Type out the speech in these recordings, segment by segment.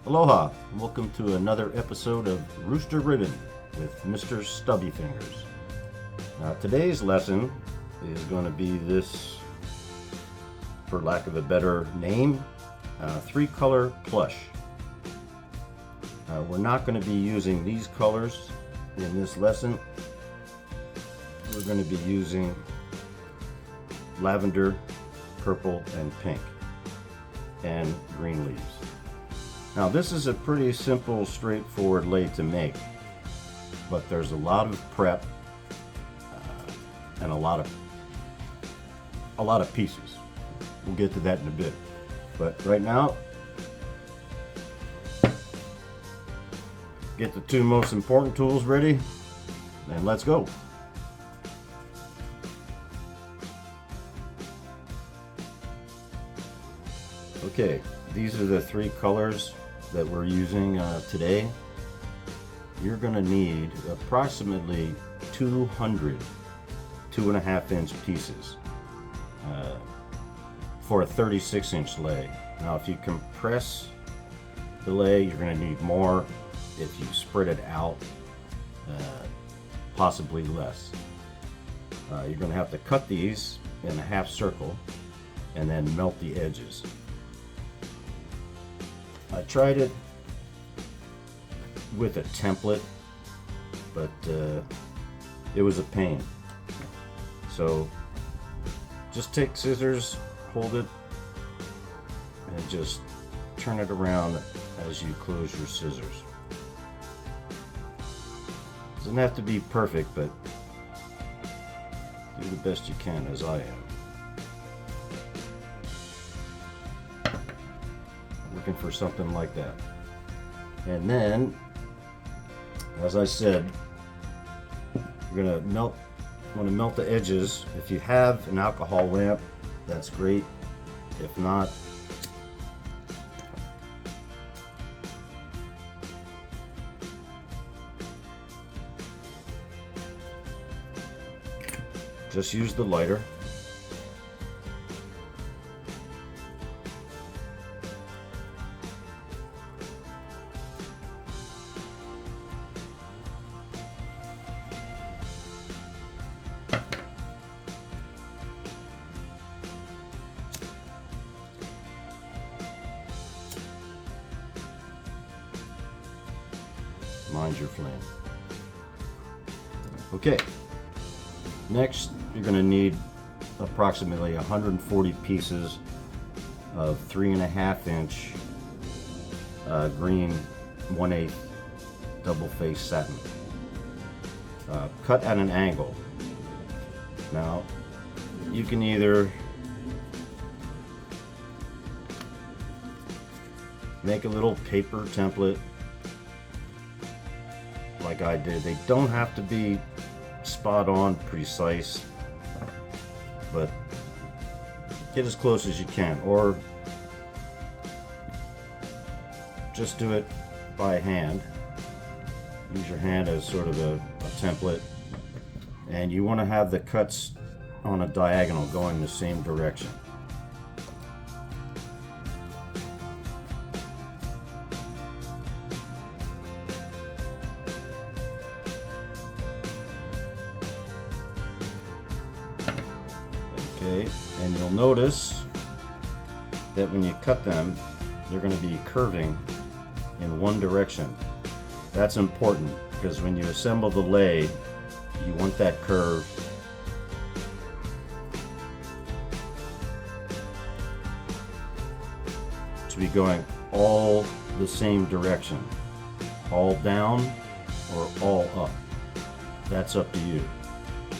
Aloha, welcome to another episode of Rooster Ribbon with Mr. Stubby Fingers. Now today's lesson is going to be this, for lack of a better name, 3-color plush. We're not going to be using these colors in this lesson. We're going to be using lavender, purple, and pink, and green leaves. Now this is a pretty simple, straightforward lei to make, but there's a lot of prep and a lot of pieces. We'll get to that in a bit, but right now, get the two most important tools ready, and let's go. Okay, these are the 3 colors that we're using today. You're going to need approximately 200 2.5-inch pieces for a 36-inch lei. Now if you compress the lei, you're going to need more. If you spread it out, possibly less. You're going to have to cut these in a half circle and then melt the edges. I tried it with a template, but it was a pain. So just take scissors, hold it, and just turn it around as you close your scissors. Doesn't have to be perfect, but do the best you can, as I am. Looking for something like that. And then, as I said, we're going to melt the edges. If you have an alcohol lamp, that's great. If not, just use the lighter. Mind your flame. Okay, next you're going to need approximately 140 pieces of 3.5-inch green 1/8 double face satin, cut at an angle. Now you can either make a little paper template like I did. They don't have to be spot on precise, but get as close as you can, or just do it by hand. Use your hand as sort of a template, and you want to have the cuts on a diagonal going the same direction. Okay, and you'll notice that when you cut them, they're going to be curving in one direction. That's important because when you assemble the lei, you want that curve to be going all the same direction, all down or all up. That's up to you.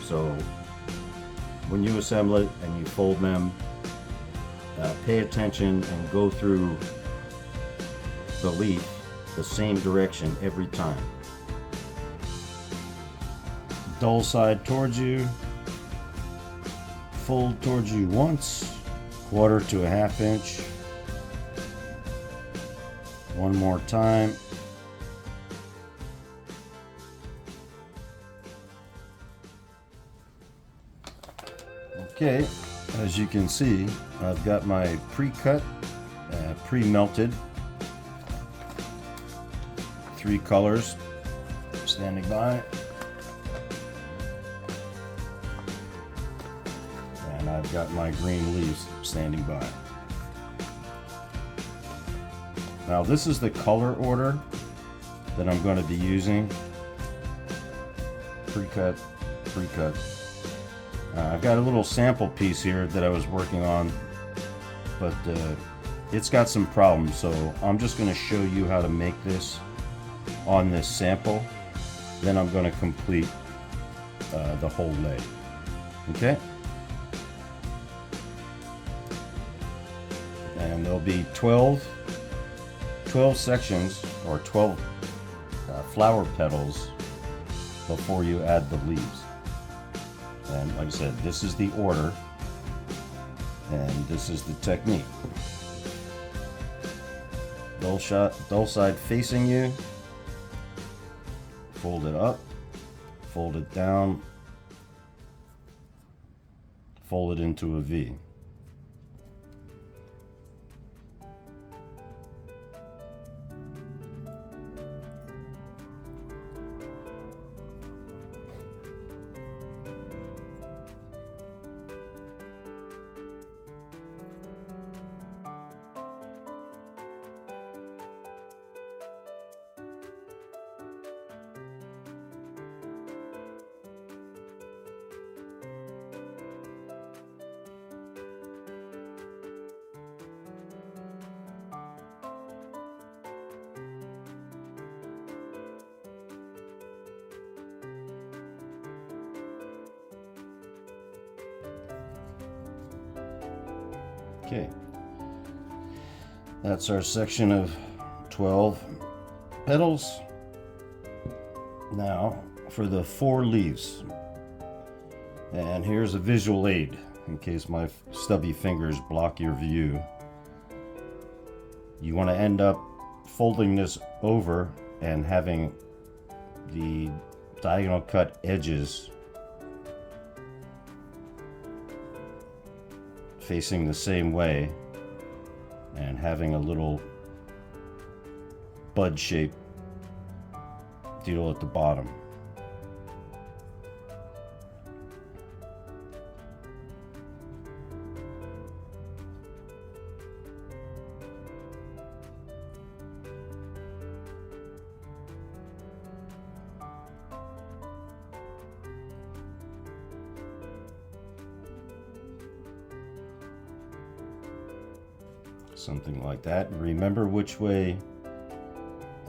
So when you assemble it and you fold them, pay attention and go through the leaf the same direction every time. Dull side towards you, fold towards you once, 1/4 to 1/2 inch, one more time. Okay, as you can see, I've got my pre-cut, pre-melted 3 colors standing by. And I've got my green leaves standing by. Now this is the color order that I'm going to be using. Pre-cut, pre-cut. I've got a little sample piece here that I was working on, but it's got some problems, so I'm just going to show you how to make this on this sample. Then I'm going to complete the whole lei. Okay? And there'll be 12 sections, or 12 flower petals before you add the leaves. And like I said, this is the order, and this is the technique. Dull side facing you, fold it up, fold it down, fold it into a V. Okay, that's our section of 12 petals. Now for the 4 leaves, and here's a visual aid in case my stubby fingers block your view. You want to end up folding this over and having the diagonal cut edges facing the same way and having a little bud shape deal at the bottom. Something like that. Remember which way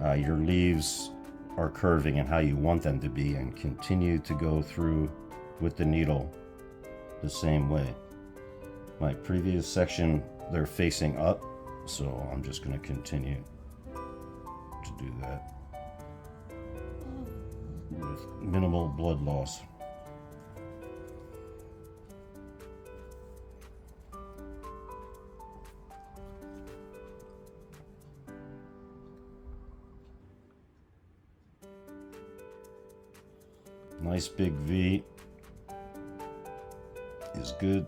your leaves are curving and how you want them to be, and continue to go through with the needle the same way. My previous section, they're facing up, so I'm just going to continue to do that with minimal blood loss. Nice big V is good.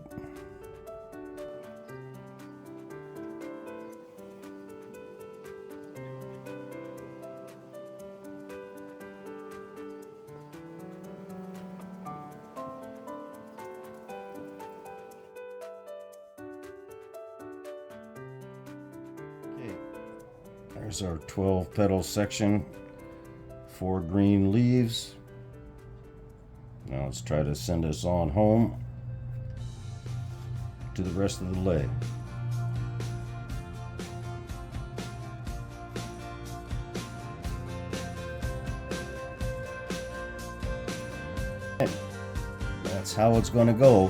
Okay, there's our 12 petal section, 4 green leaves. Now let's try to send us on home to the rest of the lei. That's how it's going to go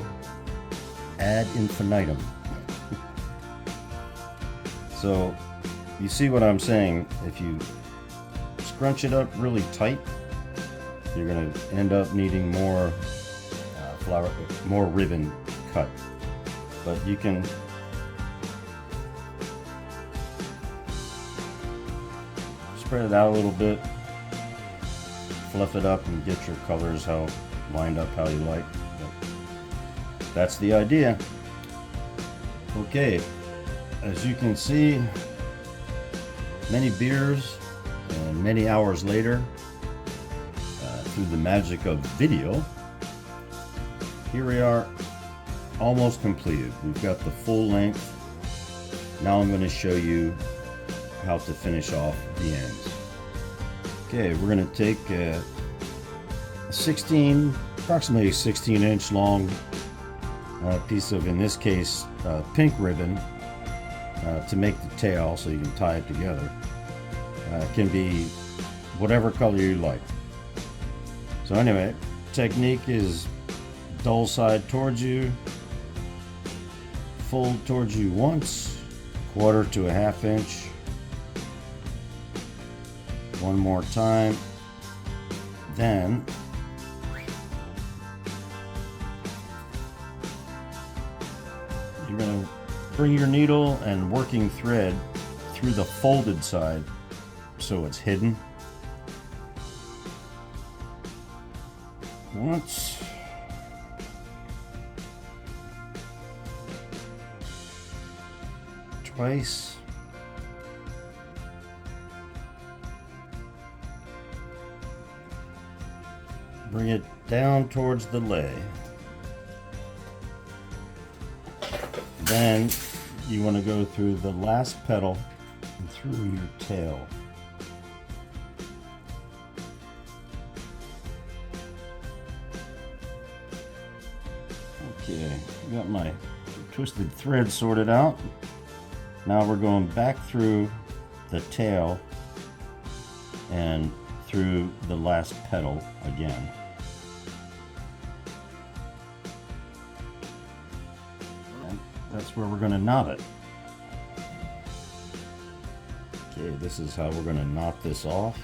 ad infinitum. So you see what I'm saying? If you scrunch it up really tight, you're going to end up needing more more ribbon cut. But you can spread it out a little bit, fluff it up, and get your colors lined up how you like. But that's the idea. Okay, as you can see, many beers And many hours later, through the magic of video, here we are, almost completed. We've got the full length. Now I'm going to show you how to finish off the ends. Okay, we're going to take a approximately 16-inch long piece of, in this case, pink ribbon to make the tail so you can tie it together. It can be whatever color you like. So anyway, technique is dull side towards you, fold towards you once, 1/4 to 1/2 inch, one more time, then you're going to bring your needle and working thread through the folded side so it's hidden. Once, twice, bring it down towards the lei. Then you want to go through the last petal and through your tail. Okay, got my twisted thread sorted out. Now we're going back through the tail and through the last petal again. And that's where we're going to knot it. Okay, this is how we're going to knot this off.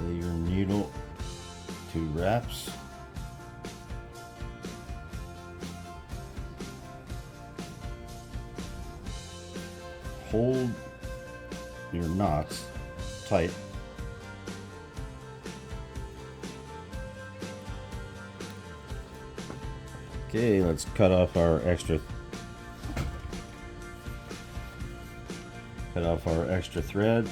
Lay your needle 2 wraps. Hold your knots tight. Okay, let's cut off our extra thread.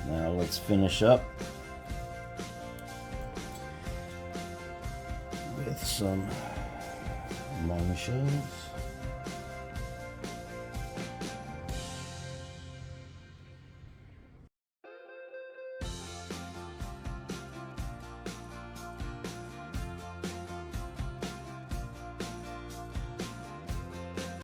Now let's finish up with some long shells.